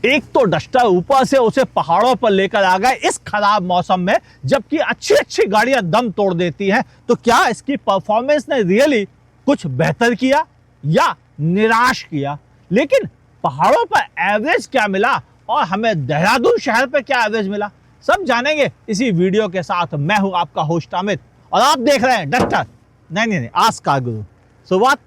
एक तो डस्टर ऊपर से उसे पहाड़ों पर लेकर आ गए इस खराब मौसम में, जबकि अच्छी अच्छी गाड़ियां दम तोड़ देती हैं। तो क्या इसकी परफॉर्मेंस ने रियली कुछ बेहतर किया या निराश किया? लेकिन पहाड़ों पर एवरेज क्या मिला और हमें देहरादून शहर पर क्या एवरेज मिला, सब जानेंगे इसी वीडियो के साथ। मैं हूं आपका होस्ट अमित और आप देख रहे हैं डस्टर नहीं आस्क कार गुरु। शुरुआत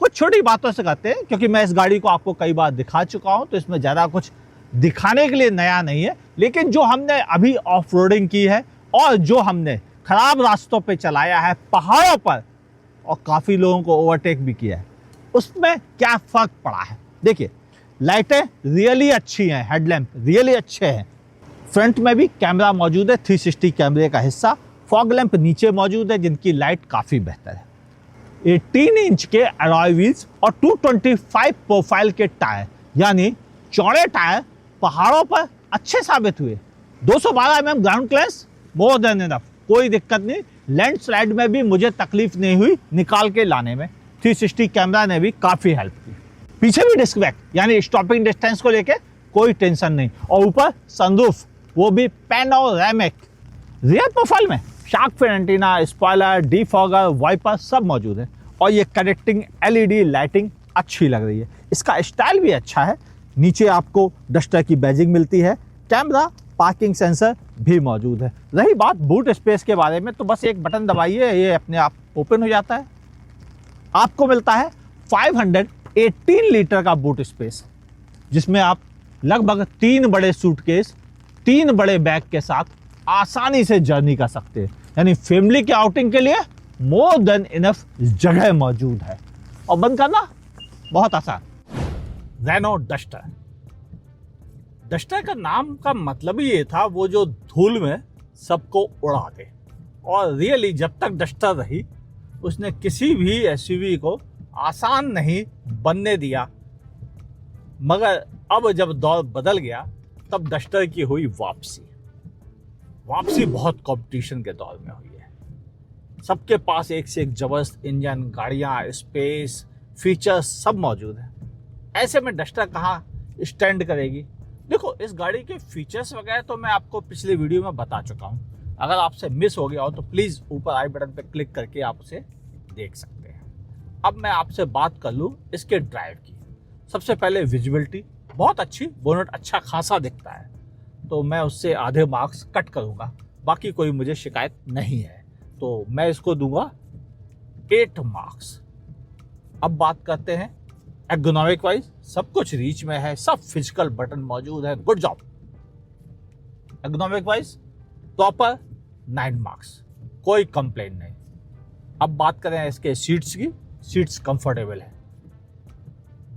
कुछ छोटी बातों से करते हैं, क्योंकि मैं इस गाड़ी को आपको कई बार दिखा चुका हूं, तो इसमें ज़्यादा कुछ दिखाने के लिए नया नहीं है। लेकिन जो हमने अभी ऑफ रोडिंग की है और जो हमने खराब रास्तों पे चलाया है पहाड़ों पर और काफ़ी लोगों को ओवरटेक भी किया है, उसमें क्या फ़र्क पड़ा है। देखिए, लाइटें रियली अच्छी हैं, हेडलैम्प रियली अच्छे हैं, फ्रंट में भी कैमरा मौजूद है, 360 कैमरे का हिस्सा, फॉग लैंप नीचे मौजूद है जिनकी लाइट काफ़ी बेहतर है, 18 इंच के अलॉय व्हील्स और 225 प्रोफाइल के टायर, यानी चौड़े टायर पहाड़ों पर अच्छे साबित हुए। 212 mm ground clearance, more than enough, कोई दिक्कत नहीं। लैंडस्लाइड में भी मुझे तकलीफ नहीं हुई निकाल के लाने में, 360 कैमरा ने भी काफ़ी हेल्प की। पीछे भी डिस्क ब्रेक, यानी स्टॉपिंग डिस्टेंस को लेके कोई टेंशन नहीं। और ऊपर सनरूफ, वो भी पैनोरामिक। रियर प्रोफाइल में shark fin antenna, spoiler, defogger, wiper सब मौजूद है और ये कनेक्टिंग LED लाइटिंग अच्छी लग रही है। इसका स्टाइल भी अच्छा है। नीचे आपको डस्टर की बैजिंग मिलती है, कैमरा, पार्किंग सेंसर भी मौजूद है। रही बात बूट स्पेस के बारे में, तो बस एक बटन दबाइए, ये अपने आप ओपन हो जाता है। आपको मिलता है 518 लीटर का बूट स्पेस, जिसमें आप लगभग 3 बड़े सूटकेस, 3 बड़े बैग के साथ आसानी से जर्नी कर सकते हैं। यानी फैमिली के आउटिंग के लिए मोर देन इनफ जगह मौजूद है। और बंद करना बहुत आसान। रेनो डस्टर, डस्टर का नाम का मतलब ही ये था, वो जो धूल में सबको उड़ा दे। और रियली जब तक डस्टर रही, उसने किसी भी SUV को आसान नहीं बनने दिया। मगर अब जब दौर बदल गया, तब डस्टर की हुई वापसी बहुत कंपटीशन के दौर में हुई है। सबके पास एक से एक जबरदस्त इंजन, गाड़ियां, स्पेस, फीचर्स सब मौजूद है। ऐसे में डस्टर कहाँ स्टैंड करेगी? देखो, इस गाड़ी के फीचर्स वगैरह तो मैं आपको पिछले वीडियो में बता चुका हूँ। अगर आपसे मिस हो गया हो तो प्लीज़ ऊपर आई बटन पर क्लिक करके आप उसे देख सकते हैं। अब मैं आपसे बात कर लूँ इसके ड्राइव की। सबसे पहले विजिबिलिटी बहुत अच्छी, बोनट अच्छा खासा दिखता है, तो मैं उससे आधे मार्क्स कट करूँगा, बाकी कोई मुझे शिकायत नहीं है, तो मैं इसको दूंगा 8 मार्क्स। अब बात करते हैं एर्गोनॉमिक वाइज, सब कुछ रीच में है, सब फिजिकल बटन मौजूद है, good job. Ergonomic wise proper 9 marks, कोई कंप्लेन नहीं। अब बात करें इसके सीट्स की, सीट्स कंफर्टेबल है,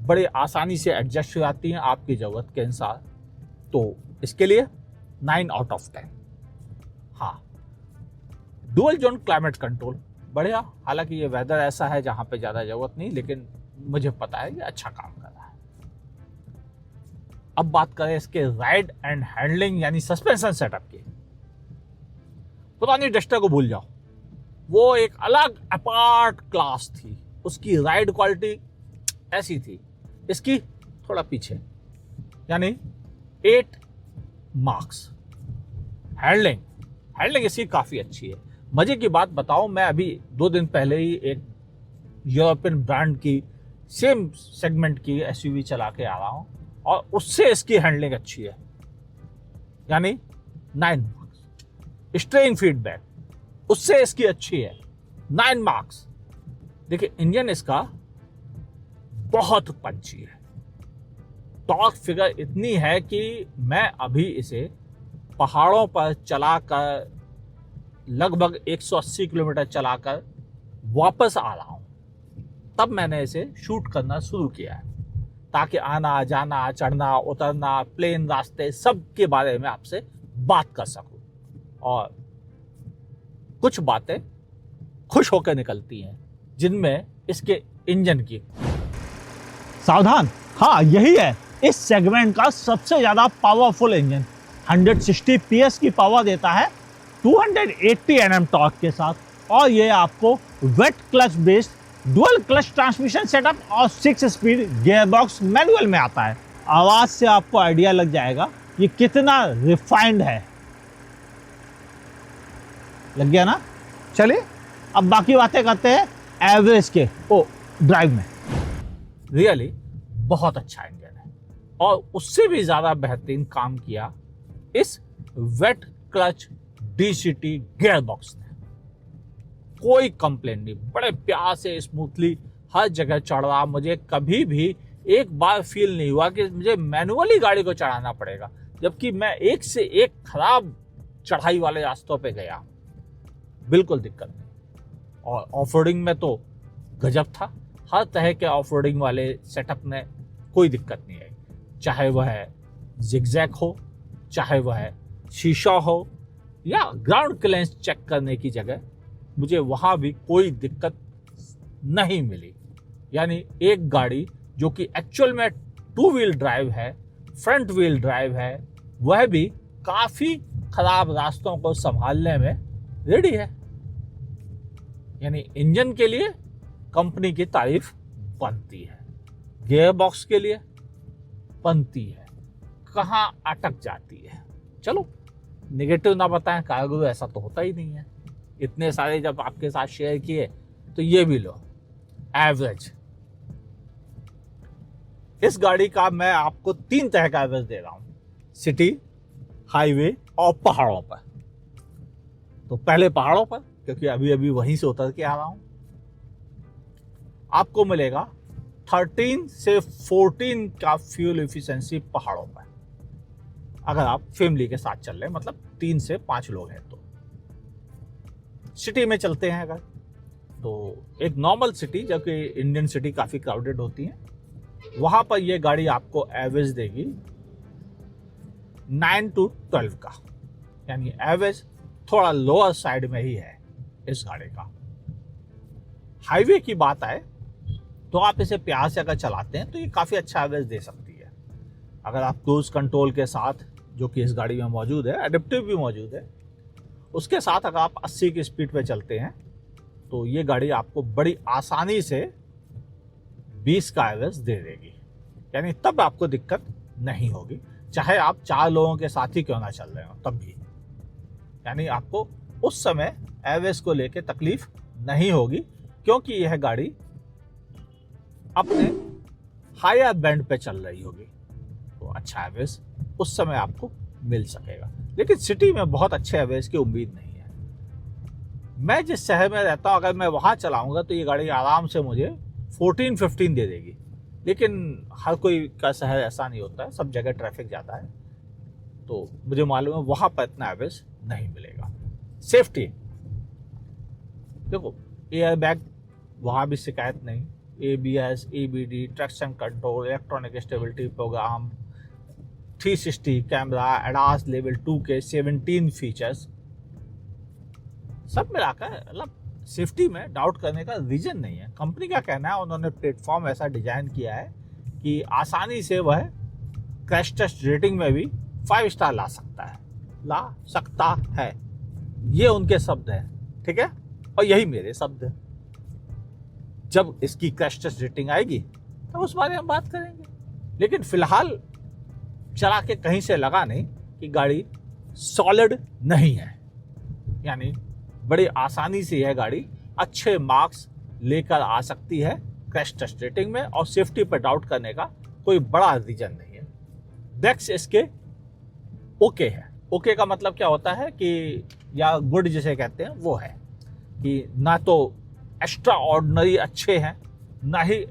बड़े आसानी से एडजस्ट हो जाती हैं आपकी ज़रूरत के अनुसार, तो इसके लिए 9 आउट ऑफ 10। हाँ, डुअल जोन क्लाइमेट कंट्रोल बढ़िया। हालांकि ये वेदर ऐसा है जहाँ पे ज़्यादा ज़रूरत नहीं, लेकिन मुझे पता है ये अच्छा काम कर रहा है। अब बात करें इसके राइड एंड हैंडलिंग यानी सस्पेंशन सेटअप की। पुरानी डस्टर को भूल जाओ, वो एक अलग अपार्ट क्लास थी। उसकी राइड क्वालिटी ऐसी थी, इसकी थोड़ा पीछे, यानी 8 मार्क्स। हैंडलिंग इसकी काफ़ी अच्छी है। मज़े की बात बताऊं, मैं अभी 2 दिन पहले ही एक यूरोपियन ब्रांड की सेम सेगमेंट की SUV चला के आ रहा हूं और उससे इसकी हैंडलिंग अच्छी है, यानी 9 मार्क्स। स्ट्रेइंग फीडबैक उससे इसकी अच्छी है, 9 मार्क्स। देखिए, इंजन इसका बहुत पंची है, टॉर्क फिगर इतनी है कि मैं अभी इसे पहाड़ों पर चलाकर लगभग 180 किलोमीटर चलाकर वापस आ रहा हूं, तब मैंने इसे शूट करना शुरू किया है, ताकि आना जाना, चढ़ना उतरना, प्लेन रास्ते सब के बारे में आपसे बात कर सकूं। और कुछ बातें खुश होकर निकलती हैं, जिनमें इसके इंजन की। सावधान, हाँ यही है इस सेगमेंट का सबसे ज्यादा पावरफुल इंजन। 160 PS की पावर देता है 280 Nm टॉर्क के साथ, और ये आपको wet clutch based dual clutch transmission setup और 6 स्पीड गियरबॉक्स मैनुअल में आता है। आवाज से आपको आइडिया लग जाएगा ये कितना रिफाइंड है। लग गया ना? चलिए अब बाकी बातें करते हैं एवरेज के ड्राइव में। रियली बहुत अच्छा इंजन है और उससे भी ज्यादा बेहतरीन काम किया इस wet clutch DCT gear box ने। कोई कंप्लेंट नहीं, बड़े प्यार से स्मूथली हर जगह चढ़ रहा। मुझे कभी भी एक बार फील नहीं हुआ कि मुझे मैनुअली गाड़ी को चढ़ाना पड़ेगा, जबकि मैं एक से एक खराब चढ़ाई वाले रास्तों पे गया, बिल्कुल दिक्कत नहीं। और ऑफ रोडिंग में तो गजब था, हर तरह के ऑफ रोडिंग वाले सेटअप में कोई दिक्कत नहीं आई, चाहे वह जिगजैग हो, चाहे वह शीशा हो या ग्राउंड क्लियरेंस चेक करने की जगह मुझे वहां भी कोई दिक्कत नहीं मिली। यानी एक गाड़ी जो कि एक्चुअल में 2 व्हील ड्राइव है, फ्रंट व्हील ड्राइव है, वह भी काफी खराब रास्तों को संभालने में रेडी है। यानी इंजन के लिए कंपनी की तारीफ बनती है, गियर बॉक्स के लिए बनती है, कहां अटक जाती है। चलो नेगेटिव ना बताएं कार्गो, ऐसा तो होता ही नहीं है। इतने सारे जब आपके साथ शेयर किए तो ये भी लो एवरेज। इस गाड़ी का मैं आपको 3 तरह का एवरेज दे रहा हूं, सिटी, हाईवे और पहाड़ों पर। तो पहले पहाड़ों पर, क्योंकि अभी अभी वहीं से उतर के आ रहा हूं, आपको मिलेगा 13 से 14 का फ्यूल एफिशिएंसी पहाड़ों पर, अगर आप फैमिली के साथ चल रहे हैं, मतलब 3 से 5 लोग हैं। तो सिटी में चलते हैं अगर, तो एक नॉर्मल सिटी, जबकि इंडियन सिटी काफी क्राउडेड होती है, वहां पर यह गाड़ी आपको एवरेज देगी 9 to 12 का। यानी एवरेज थोड़ा लोअर साइड में ही है इस गाड़ी का। हाईवे की बात आए तो आप इसे प्यार से अगर चलाते हैं तो ये काफी अच्छा एवरेज दे सकती है। अगर आप क्रूज कंट्रोल के साथ, जो कि इस गाड़ी में मौजूद है, एडेप्टिव भी मौजूद है, उसके साथ अगर आप 80 की स्पीड पे चलते हैं तो ये गाड़ी आपको बड़ी आसानी से 20 का एवरेज दे देगी। यानी तब आपको दिक्कत नहीं होगी, चाहे आप 4 लोगों के साथ ही क्यों ना चल रहे हो तब भी। यानी आपको उस समय एवरेज को लेके तकलीफ नहीं होगी, क्योंकि यह गाड़ी अपने हायर बैंड पे चल रही होगी, तो अच्छा एवरेज उस समय आपको मिल सकेगा। लेकिन सिटी में बहुत अच्छे एवरेज की उम्मीद नहीं है। मैं जिस शहर में रहता हूं, अगर मैं वहां चलाऊंगा तो ये गाड़ी आराम से मुझे 14-15 दे देगी। लेकिन हर कोई का शहर ऐसा नहीं होता है, सब जगह ट्रैफिक ज़्यादा है, तो मुझे मालूम है वहां पर इतना एवरेज नहीं मिलेगा। सेफ्टी देखो, एयर बैग वहां भी शिकायत नहीं, ABS, EBD, traction control, electronic stability program, 360 camera, ADAS level 2 के 17 फीचर्स, सब मिलाकर मतलब सेफ्टी में डाउट करने का रीजन नहीं है। कंपनी का कहना है, उन्होंने प्लेटफॉर्म ऐसा डिजाइन किया है कि आसानी से वह क्रैश टेस्ट रेटिंग में भी 5 स्टार ला सकता है। ये उनके शब्द हैं, ठीक है, और यही मेरे शब्द हैं। जब इसकी क्रैश टेस्ट रेटिंग आएगी तब उस बारे में हम बात करेंगे। लेकिन फिलहाल चला के कहीं से लगा नहीं कि गाड़ी सॉलिड नहीं है। यानी बड़ी आसानी से यह गाड़ी अच्छे मार्क्स लेकर आ सकती है क्रैश टेस्ट रेटिंग में, और सेफ्टी पर डाउट करने का कोई बड़ा रीजन नहीं है। ब्रेक्स इसके ओके है। ओके का मतलब क्या होता है कि, या गुड जिसे कहते हैं, वो है कि ना तो एक्स्ट्रा ऑर्डिनरी अच्छे हैं, ना ही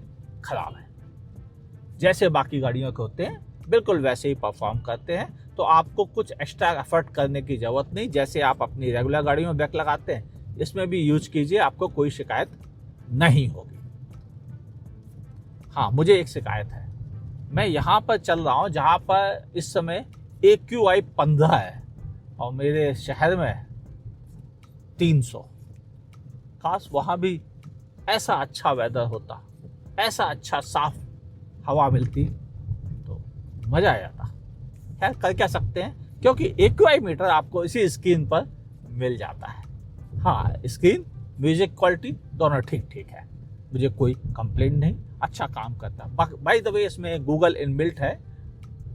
खराब है। जैसे बाकी गाड़ियों के होते हैं बिल्कुल वैसे ही परफॉर्म करते हैं, तो आपको कुछ एक्स्ट्रा एफर्ट करने की जरूरत नहीं। जैसे आप अपनी रेगुलर गाड़ियों में ब्रेक लगाते हैं, इसमें भी यूज कीजिए, आपको कोई शिकायत नहीं होगी। हाँ, मुझे एक शिकायत है। मैं यहाँ पर चल रहा हूँ जहाँ पर इस समय AQI 15 है और मेरे शहर में 300। काश वहाँ भी ऐसा अच्छा वेदर होता, ऐसा अच्छा साफ हवा मिलती तो मजा आ जाता। खैर, कर क्या सकते हैं, क्योंकि AQI मीटर आपको इसी स्क्रीन पर मिल जाता है। हाँ, स्क्रीन, म्यूजिक क्वालिटी दोनों ठीक ठीक है, मुझे कोई कंप्लेंट नहीं, अच्छा काम करता है। बाय द वे, इसमें गूगल इनबिल्ट है,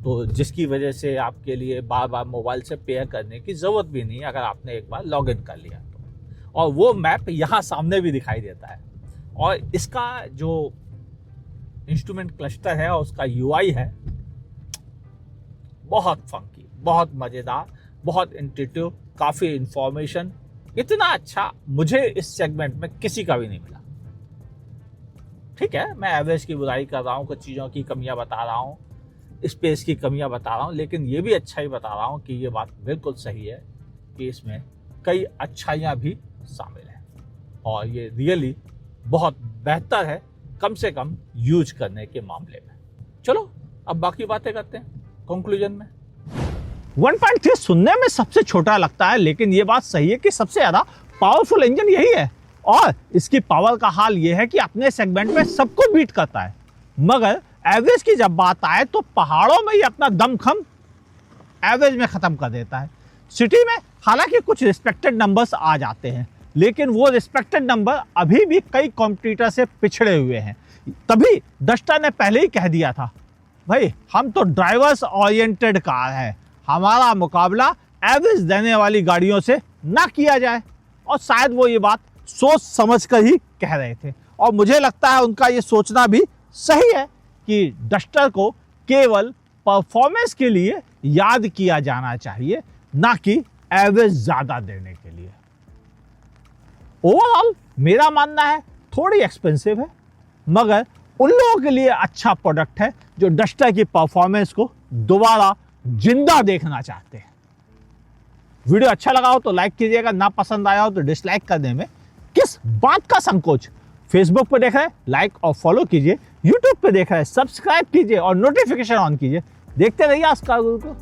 तो जिसकी वजह से आपके लिए बार बार मोबाइल से पेयर करने की ज़रूरत भी नहीं है अगर आपने एक बार लॉग इन कर लिया तो। और वो मैप यहाँ सामने भी दिखाई देता है। और इसका जो इंस्ट्रूमेंट क्लस्टर है और उसका यूआई है बहुत फंकी, बहुत मज़ेदार, बहुत इंट्यूटिव, काफ़ी इंफॉर्मेशन, इतना अच्छा मुझे इस सेगमेंट में किसी का भी नहीं मिला। ठीक है, मैं एवरेज की बुराई कर रहा हूँ, कुछ चीज़ों की कमियां बता रहा हूँ, स्पेस की कमियां बता रहा हूँ, लेकिन ये भी अच्छा ही बता रहा हूँ कि ये बात बिल्कुल सही है कि इसमें कई अच्छाइयाँ भी शामिल हैं और ये रियली बहुत बेहतर है, कम से कम यूज करने के मामले में। चलो अब बाकी बातें करते हैं कंक्लूजन में। 1.3 सुनने में सबसे छोटा लगता है, लेकिन ये बात सही है कि सबसे ज्यादा पावरफुल इंजन यही है और इसकी पावर का हाल ये है कि अपने सेगमेंट में सबको बीट करता है। मगर एवरेज की जब बात आए तो पहाड़ों में ये अपना दमखम एवरेज में खत्म कर देता है। सिटी में हालांकि कुछ रिस्पेक्टेड नंबर्स आ जाते हैं, लेकिन वो रिस्पेक्टेड नंबर अभी भी कई कॉम्पिटिटर से पिछड़े हुए हैं। तभी डस्टर ने पहले ही कह दिया था, भाई हम तो ड्राइवर्स ओरिएंटेड कार है, हमारा मुकाबला एवरेज देने वाली गाड़ियों से ना किया जाए। और शायद वो ये बात सोच समझ कर ही कह रहे थे और मुझे लगता है उनका ये सोचना भी सही है कि डस्टर को केवल परफॉर्मेंस के लिए याद किया जाना चाहिए, ना कि एवरेज ज़्यादा देने के लिए। ओवरऑल मेरा मानना है थोड़ी एक्सपेंसिव है, मगर उन लोगों के लिए अच्छा प्रोडक्ट है जो डस्टर की परफॉर्मेंस को दोबारा जिंदा देखना चाहते हैं। वीडियो अच्छा लगा हो तो लाइक कीजिएगा, ना पसंद आया हो तो डिसलाइक करने में किस बात का संकोच। फेसबुक पर देख रहे हैं लाइक और फॉलो कीजिए, यूट्यूब पे देख रहे हैं सब्सक्राइब कीजिए और नोटिफिकेशन ऑन कीजिए। देखते रहिए आज का को।